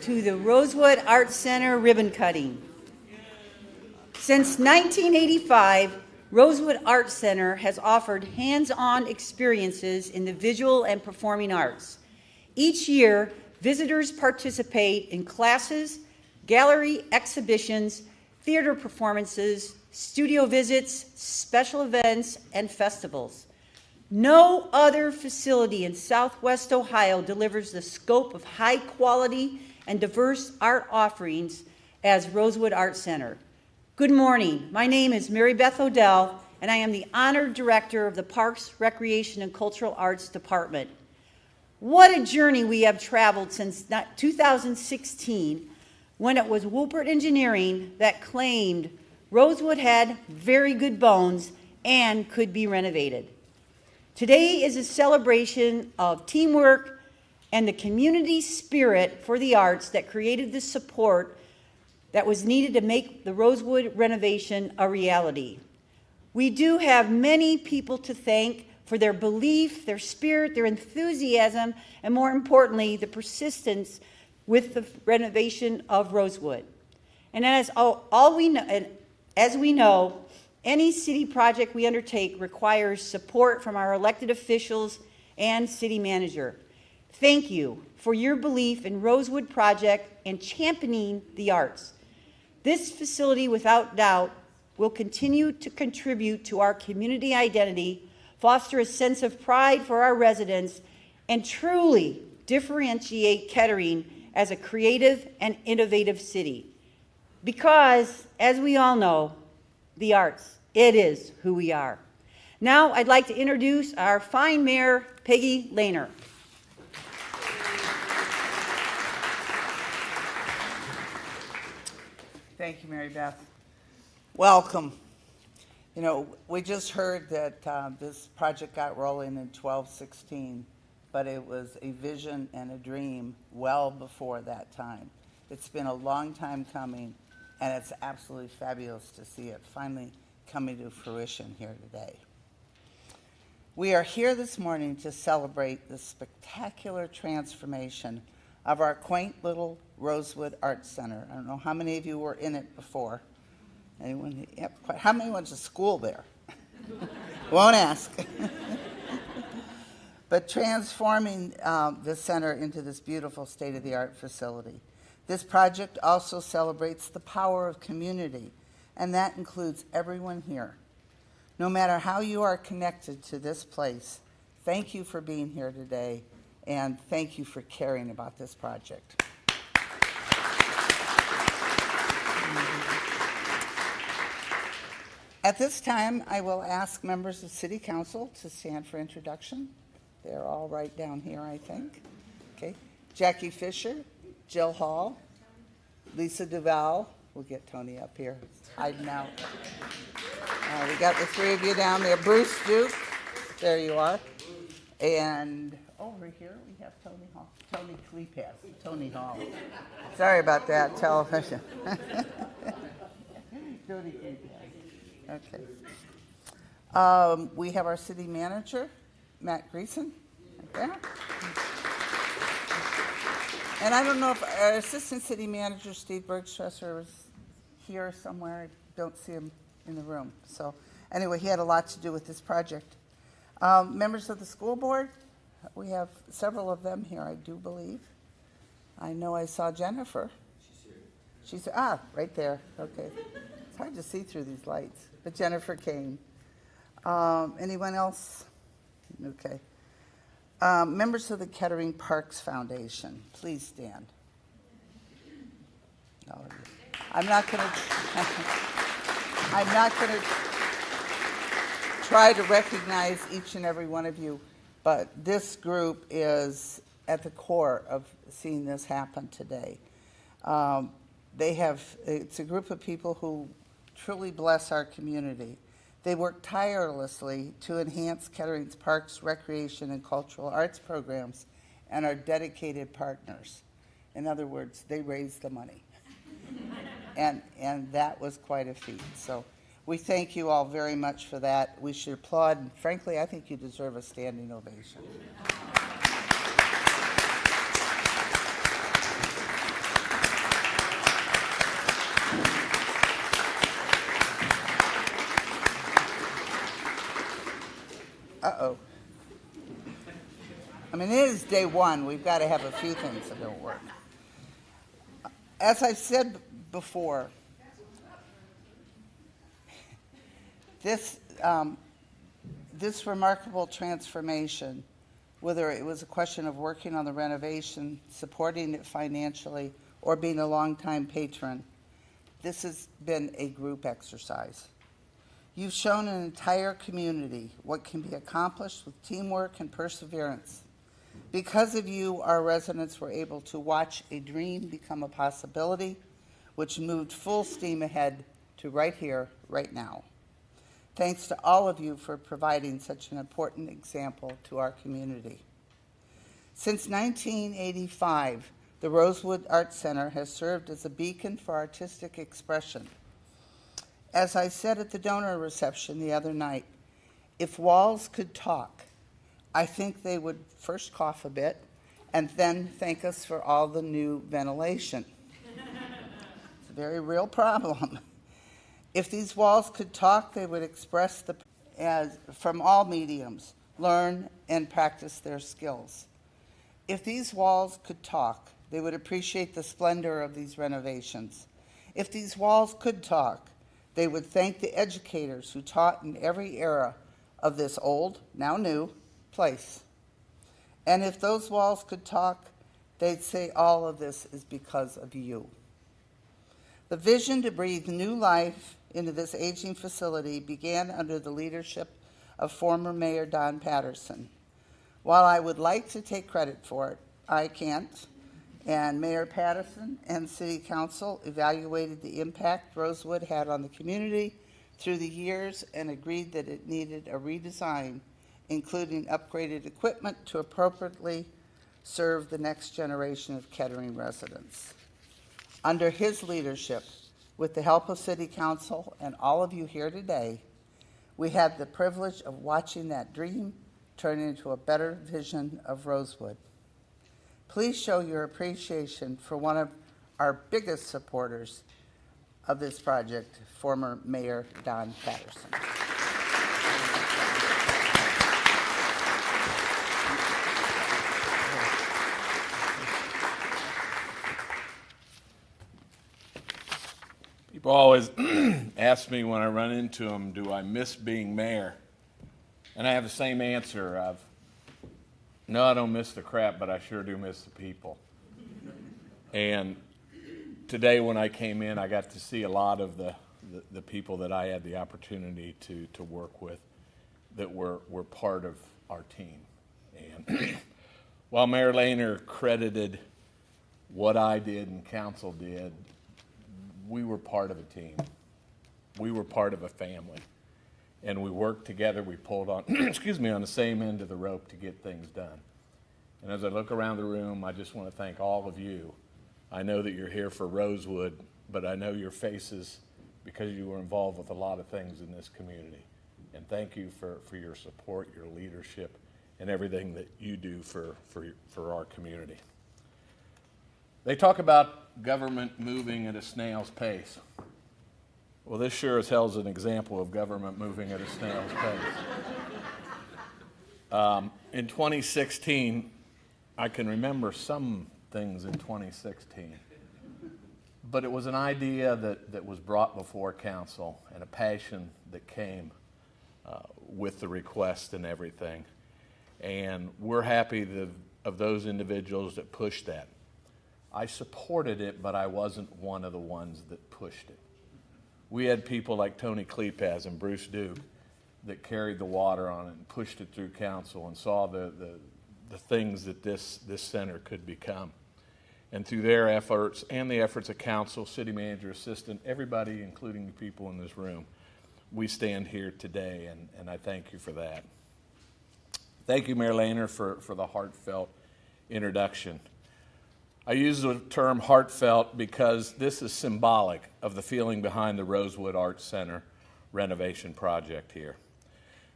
to the Rosewood Art Center ribbon cutting. Since 1985, Rosewood Art Center has offered hands-on experiences in the visual and performing arts. Each year, visitors participate in classes, gallery exhibitions, theater performances, studio visits, special events, and festivals. No other facility in Southwest Ohio delivers the scope of high quality and diverse art offerings as Rosewood Art Center. Good morning. My name is Mary Beth Odell, and I am the honored director of the Parks, Recreation, and Cultural Arts Department. What a journey we have traveled since 2016, when it was Woolpert Engineering that claimed Rosewood had very good bones and could be renovated. Today is a celebration of teamwork and the community spirit for the arts that created the support that was needed to make the Rosewood renovation a reality. We do have many people to thank for their belief, their spirit, their enthusiasm, and more importantly, the persistence with the renovation of Rosewood. And as we know, any city project we undertake requires support from our elected officials and city manager. Thank you for your belief in Rosewood project and championing the arts. This facility, without doubt, will continue to contribute to our community identity, foster a sense of pride for our residents, and truly differentiate Kettering as a creative and innovative city. Because, as we all know, the arts, it is who we are. Now, I'd like to introduce our fine mayor, Peggy Lehner. Thank you, Mary Beth. Welcome. You know, we just heard that this project got rolling in 1216, but it was a vision and a dream well before that time. It's been a long time coming, and it's absolutely fabulous to see it finally coming to fruition here today. We are here this morning to celebrate the spectacular transformation of our quaint little Rosewood Art Center. I don't know how many of you were in it before. Anyone? Yep. How many went to school there? Won't ask. But transforming the center into this beautiful state-of-the-art facility. This project also celebrates the power of community, and that includes everyone here. No matter how you are connected to this place, thank you for being here today, and thank you for caring about this project. At this time, I will ask members of City Council to stand for introduction. They're all right down here, I think. Okay. Jackie Fisher, Jill Hall, Lisa Duval. We'll get Tony up here. Hiding out. We got the three of you down there. Bruce Duke. There you are. And over here we have Tony Hall. Tony Kleepass. Tony Hall. Sorry about that. Television. Tony Kleepass. Okay. We have our city manager, Matt Greason, right there. And I don't know if our assistant city manager, Steve Bergstresser, is here somewhere. I don't see him in the room. So anyway, he had a lot to do with this project. Members of the school board, we have several of them here, I do believe. I know I saw Jennifer. She's right there. Okay. It's hard to see through these lights, but Jennifer came. Anyone else? Okay. Members of the Kettering Parks Foundation, please stand. I'm not going to try to recognize each and every one of you, but this group is at the core of seeing this happen today. It's a group of people who truly bless our community. They work tirelessly to enhance Kettering's parks, recreation, and cultural arts programs and are dedicated partners. In other words, they raise the money. and that was quite a feat. So we thank you all very much for that. We should applaud, and frankly, I think you deserve a standing ovation. Uh-oh. I mean, it is day one. We've got to have a few things that don't work. As I said before, this remarkable transformation, whether it was a question of working on the renovation, supporting it financially, or being a longtime patron, this has been a group exercise. You've shown an entire community what can be accomplished with teamwork and perseverance. Because of you, our residents were able to watch a dream become a possibility, which moved full steam ahead to right here, right now. Thanks to all of you for providing such an important example to our community. Since 1985, the Rosewood Art Center has served as a beacon for artistic expression. As I said at the donor reception the other night, if walls could talk, I think they would first cough a bit and then thank us for all the new ventilation. It's a very real problem. If these walls could talk, they would express from all mediums, learn and practice their skills. If these walls could talk, they would appreciate the splendor of these renovations. If these walls could talk, they would thank the educators who taught in every era of this old, now new, place. And if those walls could talk, they'd say all of this is because of you. The vision to breathe new life into this aging facility began under the leadership of former Mayor Don Patterson. While I would like to take credit for it, I can't. And Mayor Patterson and City Council evaluated the impact Rosewood had on the community through the years and agreed that it needed a redesign, including upgraded equipment to appropriately serve the next generation of Kettering residents. Under his leadership, with the help of City Council and all of you here today, we had the privilege of watching that dream turn into a better vision of Rosewood. Please show your appreciation for one of our biggest supporters of this project, former Mayor Don Patterson. People always ask me when I run into them, do I miss being mayor? And I have the same answer. No, I don't miss the crap, but I sure do miss the people. And today when I came in, I got to see a lot of the people that I had the opportunity to work with that were part of our team. And while Mayor Lehner credited what I did and council did, we were part of a team. We were part of a family. And we worked together. We pulled on, on the same end of the rope to get things done. And as I look around the room, I just want to thank all of you. I know that you're here for Rosewood, but I know your faces because you were involved with a lot of things in this community. And thank you for your support, your leadership, and everything that you do for our community. They talk about government moving at a snail's pace. Well, this sure as hell is an example of government moving at a snail's pace. In 2016, I can remember some things in 2016, but it was an idea that was brought before council and a passion that came with the request and everything. And we're happy of those individuals that pushed that. I supported it, but I wasn't one of the ones that pushed it. We had people like Tony Klepaz and Bruce Duke that carried the water on it and pushed it through council and saw the things that this center could become. And through their efforts and the efforts of council, city manager, assistant, everybody, including the people in this room, we stand here today, and I thank you for that. Thank you, Mayor Lehner, for the heartfelt introduction. I use the term heartfelt because this is symbolic of the feeling behind the Rosewood Arts Center renovation project here.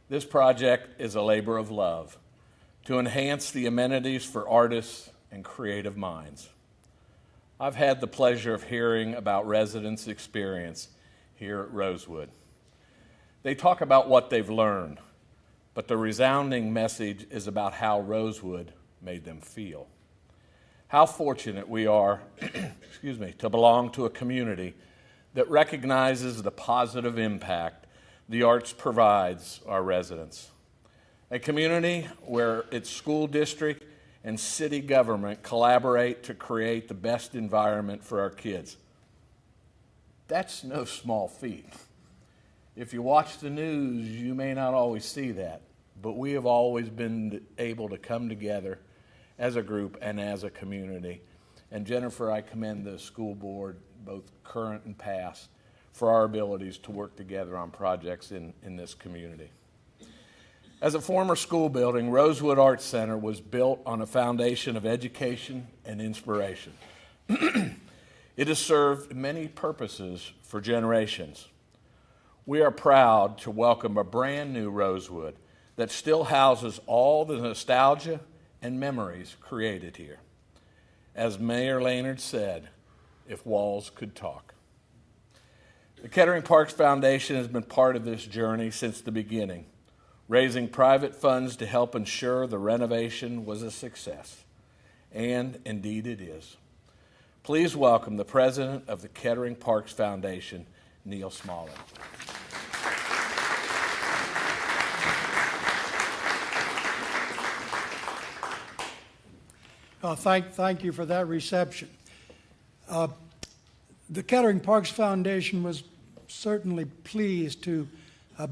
This project is a labor of love to enhance the amenities for artists and creative minds. I've had the pleasure of hearing about residents' experience here at Rosewood. They talk about what they've learned, but the resounding message is about how Rosewood made them feel. How fortunate we are to belong to a community that recognizes the positive impact the arts provides our residents. A community where its school district and city government collaborate to create the best environment for our kids. That's no small feat. If you watch the news, you may not always see that, but we have always been able to come together as a group and as a community. And Jennifer, I commend the school board, both current and past, for our abilities to work together on projects in this community. As a former school building, Rosewood Arts Center was built on a foundation of education and inspiration. It has served many purposes for generations. We are proud to welcome a brand new Rosewood that still houses all the nostalgia and memories created here. As Mayor Laynard said, if walls could talk. The Kettering Parks Foundation has been part of this journey since the beginning, raising private funds to help ensure the renovation was a success. And indeed it is. Please welcome the president of the Kettering Parks Foundation, Neil Smalley. Thank you for that reception. The Kettering Parks Foundation was certainly pleased to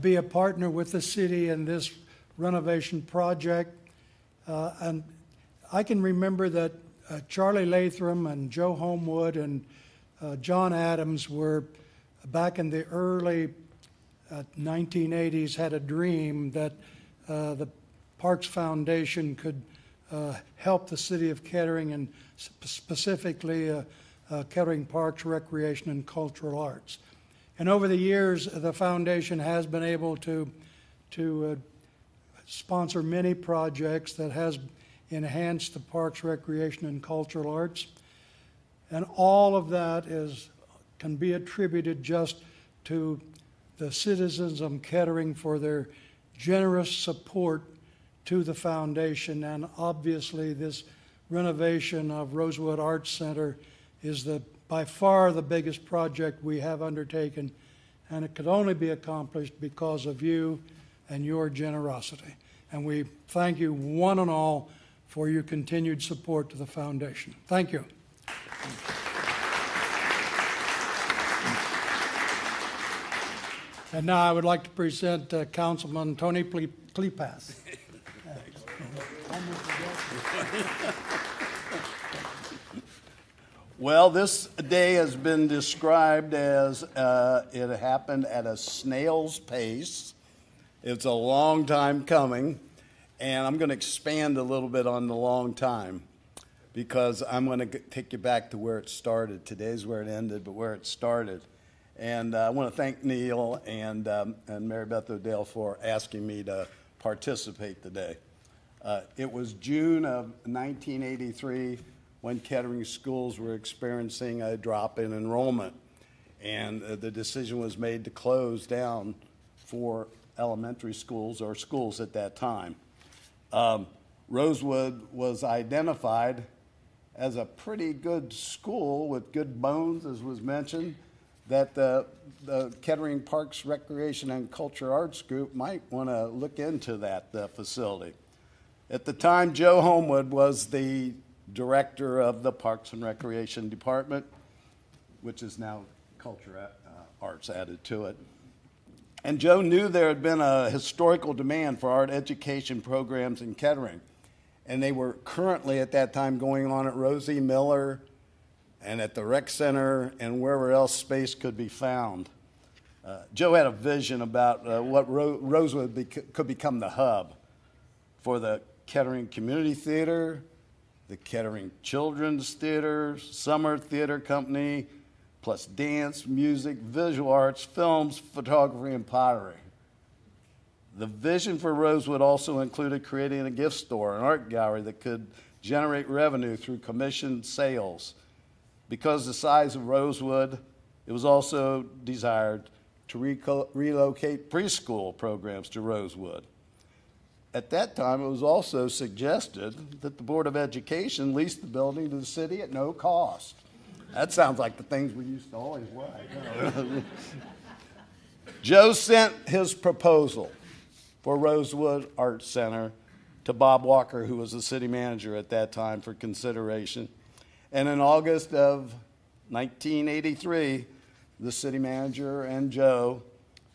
be a partner with the city in this renovation project. And I can remember that Charlie Latham and Joe Homewood and John Adams were, back in the early 1980s, had a dream that the Parks Foundation could help the city of Kettering, and specifically Kettering Parks, Recreation, and Cultural Arts. And over the years, the foundation has been able to sponsor many projects that has enhanced the parks, recreation, and cultural arts. And all of that can be attributed just to the citizens of Kettering for their generous support to the foundation. And obviously this renovation of Rosewood Arts Center is by far the biggest project we have undertaken, and it could only be accomplished because of you and your generosity. And we thank you one and all for your continued support to the foundation. Thank you. And now I would like to present Councilman Tony Klepas. Well, this day has been described as it happened at a snail's pace. It's a long time coming, and I'm going to expand a little bit on the long time because I'm going to take you back to where it started. Today's where it ended, but where it started. And I want to thank Neil and Mary Beth O'Dell for asking me to participate today. It was June of 1983 when Kettering schools were experiencing a drop in enrollment, and the decision was made to close down for elementary schools or schools at that time. Rosewood was identified as a pretty good school with good bones, as was mentioned, that the Kettering Parks, Recreation, and Culture Arts Group might want to look into that facility. At the time, Joe Homewood was the director of the Parks and Recreation Department, which is now Culture Arts added to it. And Joe knew there had been a historical demand for art education programs in Kettering, and they were currently at that time going on at Rosie Miller and at the Rec Center and wherever else space could be found. Joe had a vision about what Rosewood could become the hub for the Kettering Community Theater, the Kettering Children's Theater, Summer Theater Company, plus dance, music, visual arts, films, photography, and pottery. The vision for Rosewood also included creating a gift store, an art gallery that could generate revenue through commission sales. Because of the size of Rosewood, it was also desired to relocate preschool programs to Rosewood. At that time, it was also suggested that the Board of Education lease the building to the city at no cost. That sounds like the things we used to always like. Joe sent his proposal for Rosewood Arts Center to Bob Walker, who was the city manager at that time, for consideration. And in August of 1983, the city manager and Joe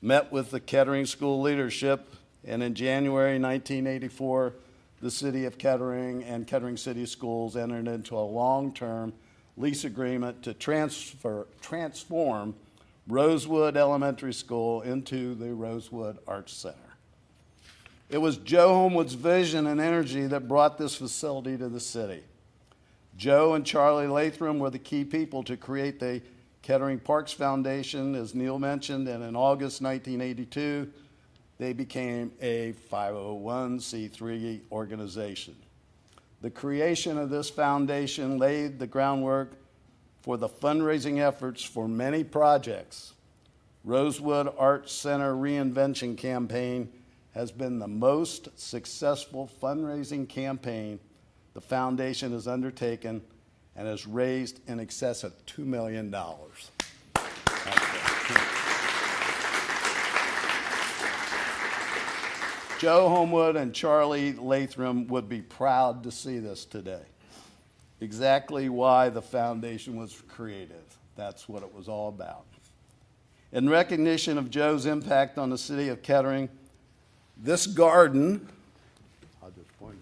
met with the Kettering School leadership, and in January 1984, the city of Kettering and Kettering City Schools entered into a long-term lease agreement to transform Rosewood Elementary School into the Rosewood Arts Center. It was Joe Homewood's vision and energy that brought this facility to the city. Joe and Charlie Lathram were the key people to create the Kettering Parks Foundation, as Neil mentioned, and in August 1982, they became a 501c3 organization. The creation of this foundation laid the groundwork for the fundraising efforts for many projects. Rosewood Arts Center Reinvention Campaign has been the most successful fundraising campaign the foundation has undertaken and has raised in excess of $2 million. Joe Homewood and Charlie Lathram would be proud to see this today. Exactly why the foundation was created. That's what it was all about. In recognition of Joe's impact on the city of Kettering, this garden, I'll just point.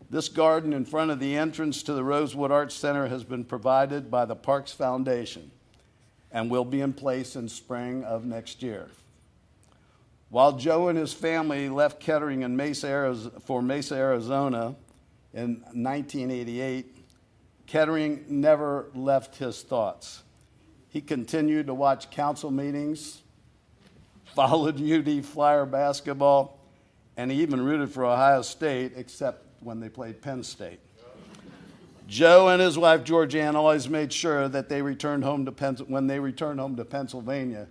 This garden in front of the entrance to the Rosewood Arts Center has been provided by the Parks Foundation and will be in place in spring of next year. While Joe and his family left Kettering in for Mesa, Arizona in 1988, Kettering never left his thoughts. He continued to watch council meetings, followed UD Flyer basketball, and he even rooted for Ohio State, except when they played Penn State. Joe and his wife Georgianne always made sure that when they returned home to Pennsylvania,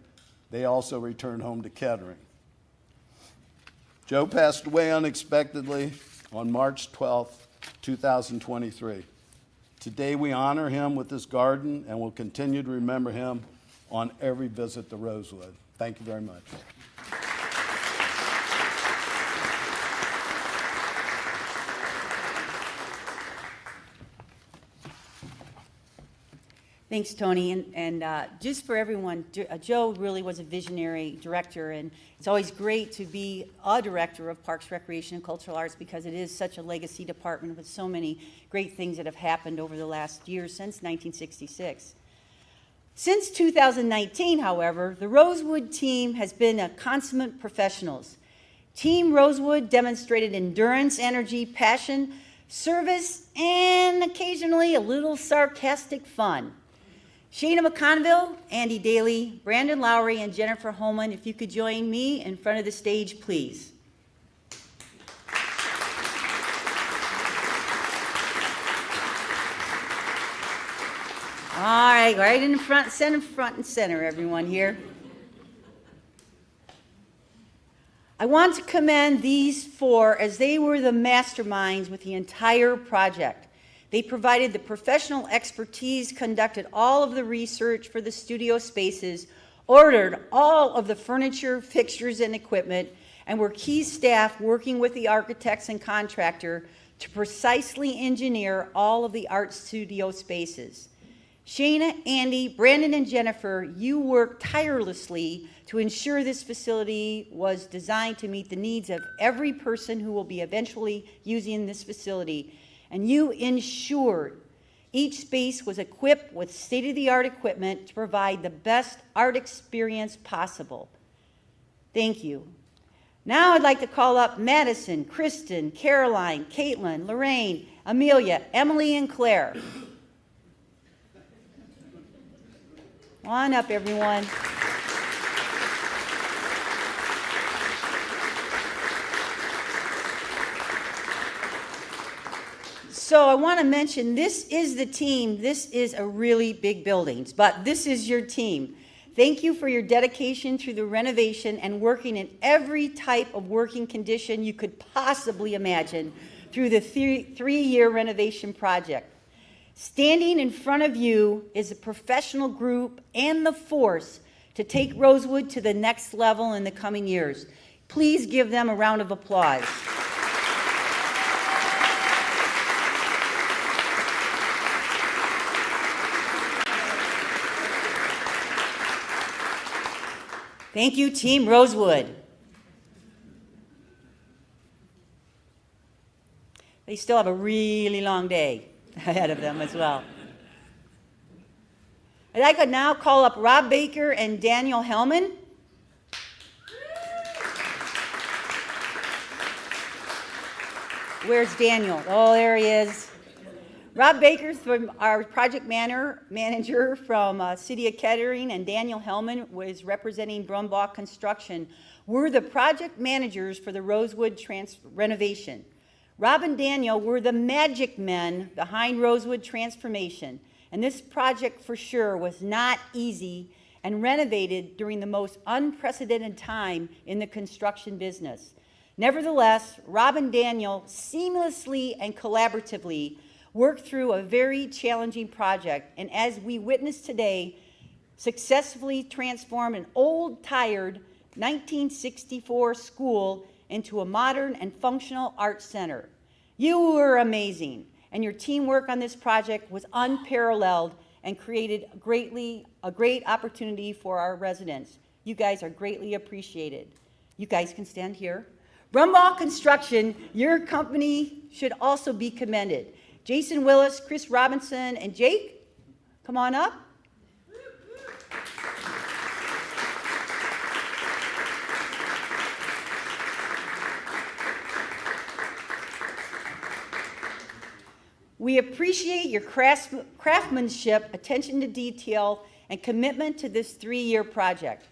they also returned home to Kettering. Joe passed away unexpectedly on March 12, 2023. Today we honor him with this garden and will continue to remember him on every visit to Rosewood. Thank you very much. Thanks, Tony. And just for everyone, Joe really was a visionary director, and it's always great to be a director of Parks, Recreation, and Cultural Arts because it is such a legacy department with so many great things that have happened over the last years since 1966. Since 2019, however, the Rosewood team has been a consummate professionals. Team Rosewood demonstrated endurance, energy, passion, service, and occasionally a little sarcastic fun. Shana McConville, Andy Daly, Brandon Lowry, and Jennifer Holman, if you could join me in front of the stage, please. All right, right in the front and center, everyone here. I want to commend these four as they were the masterminds with the entire project. They provided the professional expertise, conducted all of the research for the studio spaces, ordered all of the furniture, fixtures, and equipment, and were key staff working with the architects and contractor to precisely engineer all of the art studio spaces. Shana, Andy, Brandon, and Jennifer, you worked tirelessly to ensure this facility was designed to meet the needs of every person who will be eventually using this facility. And you ensured each space was equipped with state-of-the-art equipment to provide the best art experience possible. Thank you. Now I'd like to call up Madison, Kristen, Caroline, Caitlin, Lorraine, Amelia, Emily, and Claire. Come on up, everyone. So I want to mention, this is the team. This is a really big building, but this is your team. Thank you for your dedication through the renovation and working in every type of working condition you could possibly imagine through the three-year renovation project. Standing in front of you is a professional group and the force to take Rosewood to the next level in the coming years. Please give them a round of applause. Thank you, Team Rosewood. They still have a really long day ahead of them as well. I'd like to now call up Rob Baker and Daniel Hellman. Where's Daniel? Oh, there he is. Rob Baker, from our project manager from City of Kettering, and Daniel Hellman was representing Brumbaugh Construction. We're the project managers for the Rosewood renovation. Rob and Daniel were the magic men behind Rosewood transformation, and this project for sure was not easy and renovated during the most unprecedented time in the construction business. Nevertheless, Rob and Daniel seamlessly and collaboratively worked through a very challenging project, and as we witnessed today, successfully transformed an old, tired 1964 school into a modern and functional art center. You were amazing, and your teamwork on this project was unparalleled and created a great opportunity for our residents. You guys are greatly appreciated. You guys can stand here. Brumbaugh Construction, your company should also be commended. Jason Willis, Chris Robinson, and Jake, come on up. We appreciate your craftsmanship, attention to detail, and commitment to this three-year project.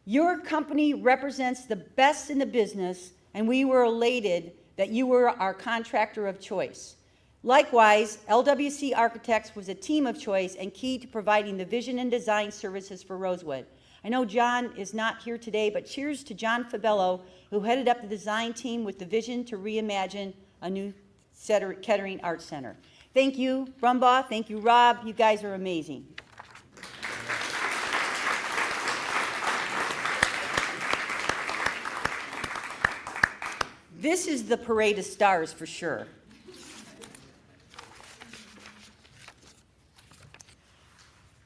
Your company represents the best in the business, and we were elated that you were our contractor of choice. Likewise, LWC Architects was a team of choice and key to providing the vision and design services for Rosewood. I know John is not here today, but cheers to John Fabello, who headed up the design team with the vision to reimagine a new Kettering Art Center. Thank you, Brumbaugh. Thank you, Rob. You guys are amazing. This is the parade of stars for sure.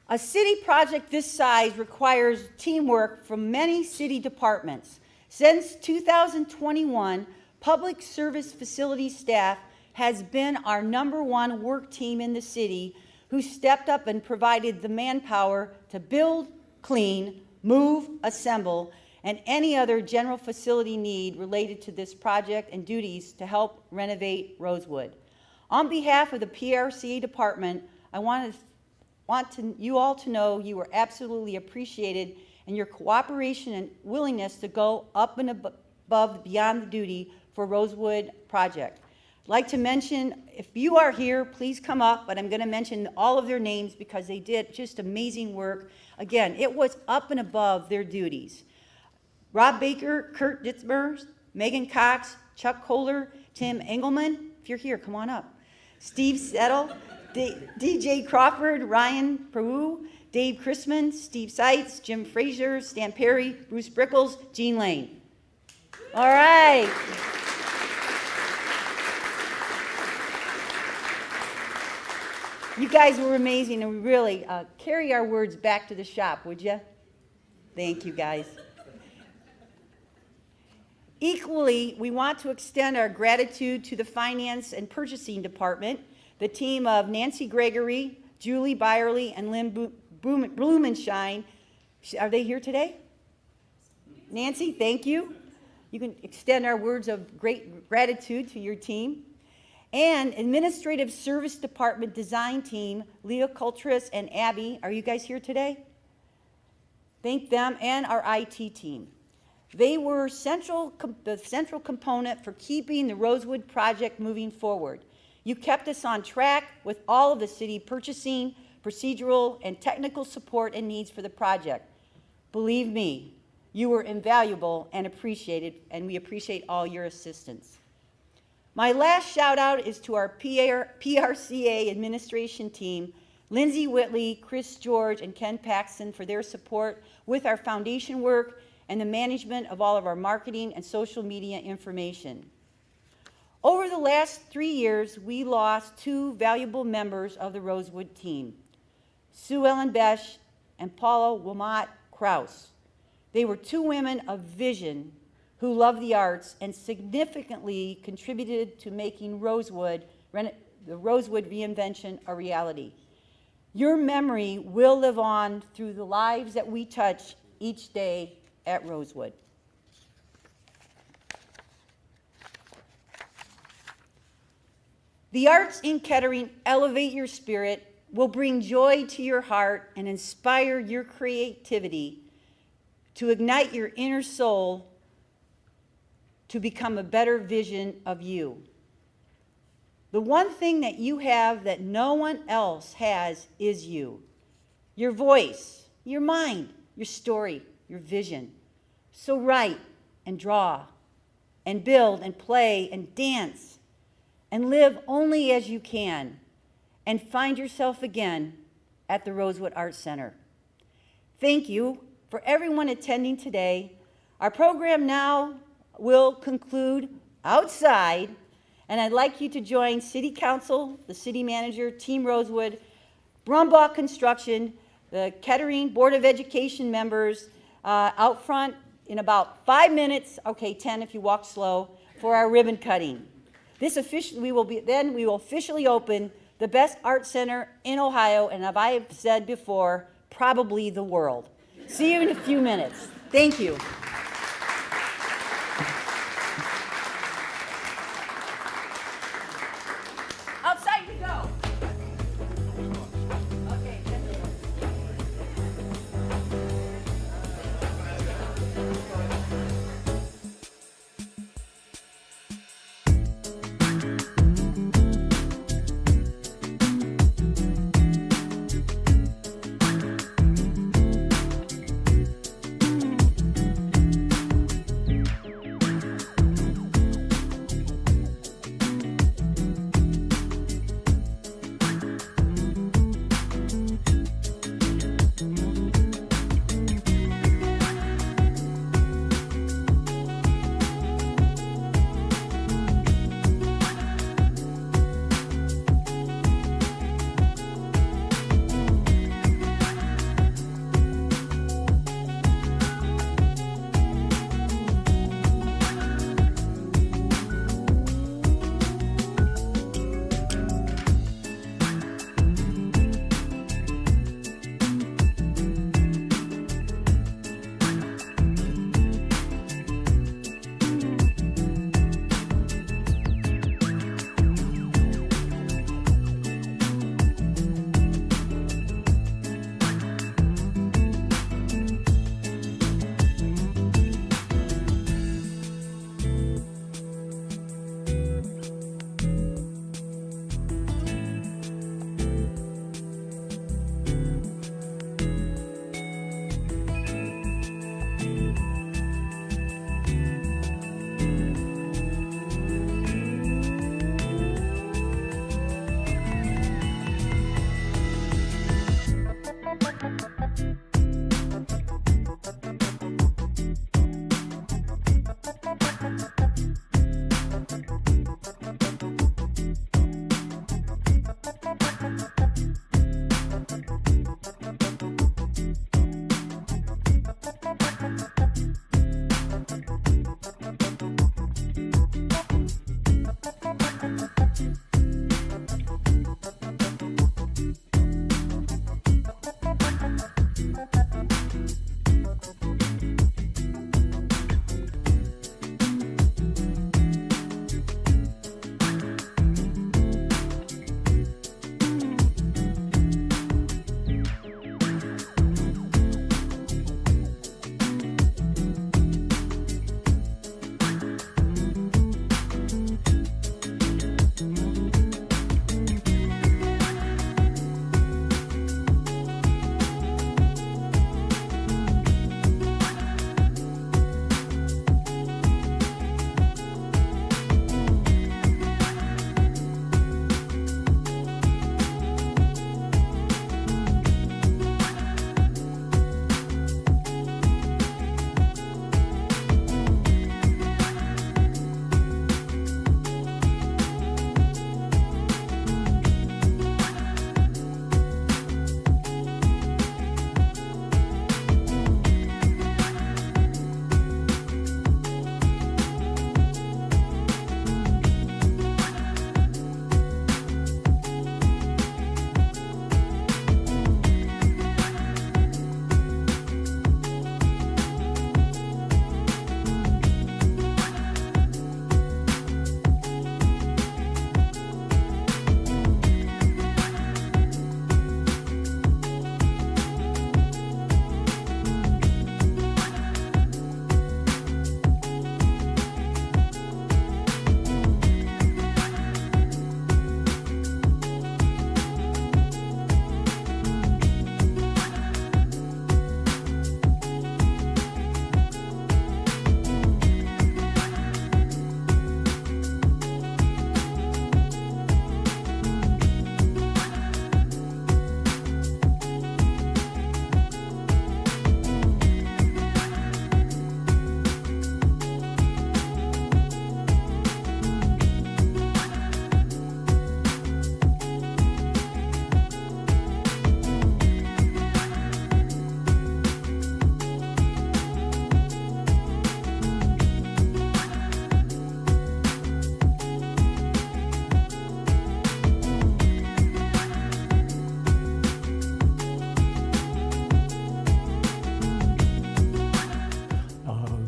A city project this size requires teamwork from many city departments. Since 2021, Public Service Facilities staff has been our #1 work team in the city, who stepped up and provided the manpower to build, clean, move, assemble, and any other general facility need related to this project and duties to help renovate Rosewood. On behalf of the PRCA department, I want you all to know you are absolutely appreciated, and your cooperation and willingness to go up and above beyond the duty for Rosewood project. I'd like to mention, if you are here, please come up, but I'm going to mention all of their names because they did just amazing work. Again, it was up and above their duties. Rob Baker, Kurt Ditzmer, Megan Cox, Chuck Kohler, Tim Engelman. If you're here, come on up. Steve Settle, DJ Crawford, Ryan Peru, Dave Chrisman, Steve Seitz, Jim Frazier, Stan Perry, Bruce Brickles, Gene Lane. All right. You guys were amazing, and we really carry our words back to the shop, would you? Thank you, guys. Equally, we want to extend our gratitude to the Finance and Purchasing Department, the team of Nancy Gregory, Julie Byerly, and Lynn Blumenshine. Are they here today? Nancy, thank you. You can extend our words of great gratitude to your team. And Administrative Service Department Design Team, Leah Coultris and Abby. Are you guys here today? Thank them, and our IT team. They were the central component for keeping the Rosewood project moving forward. You kept us on track with all of the city purchasing, procedural, and technical support and needs for the project. Believe me, you were invaluable and appreciated, and we appreciate all your assistance. My last shout out is to our PRCA administration team, Lindsay Whitley, Chris George, and Ken Paxson for their support with our foundation work and the management of all of our marketing and social media information. Over the last 3 years, we lost 2 valuable members of the Rosewood team, Sue Ellen Besch and Paula Wilmot Kraus. They were 2 women of vision who loved the arts and significantly contributed to making the Rosewood reinvention a reality. Your memory will live on through the lives that we touch each day at Rosewood. The arts in Kettering elevate your spirit, will bring joy to your heart, and inspire your creativity to ignite your inner soul to become a better vision of you. The one thing that you have that no one else has is you. Your voice, your mind, your story, your vision. So write and draw and build and play and dance and live only as you can, and find yourself again at the Rosewood Arts Center. Thank you for everyone attending today. Our program now will conclude outside, and I'd like you to join City Council, the City Manager, Team Rosewood, Brumbaugh Construction, the Kettering Board of Education members out front in about 5 minutes, okay, 10 if you walk slow, for our ribbon cutting. We will officially open the best art center in Ohio, and as I have said before, probably the world. See you in a few minutes. Thank you. Outside you go. Okay.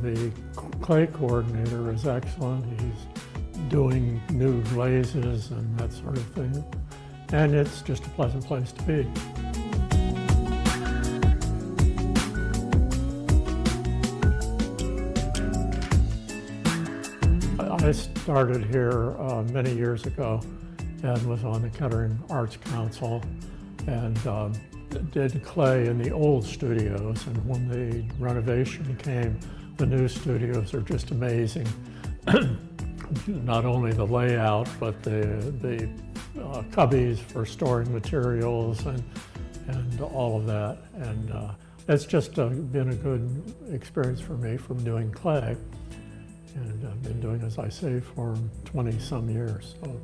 the clay coordinator is excellent. He's doing new glazes and that sort of thing. And it's just a pleasant place to be. I started here many years ago and was on the Kettering Arts Council and did clay in the old studios. And when the renovation came, the new studios are just amazing. Not only the layout, but the cubbies for storing materials and all of that. And it's just been a good experience for me from doing clay. And I've been doing, as I say, for 20-some years. So.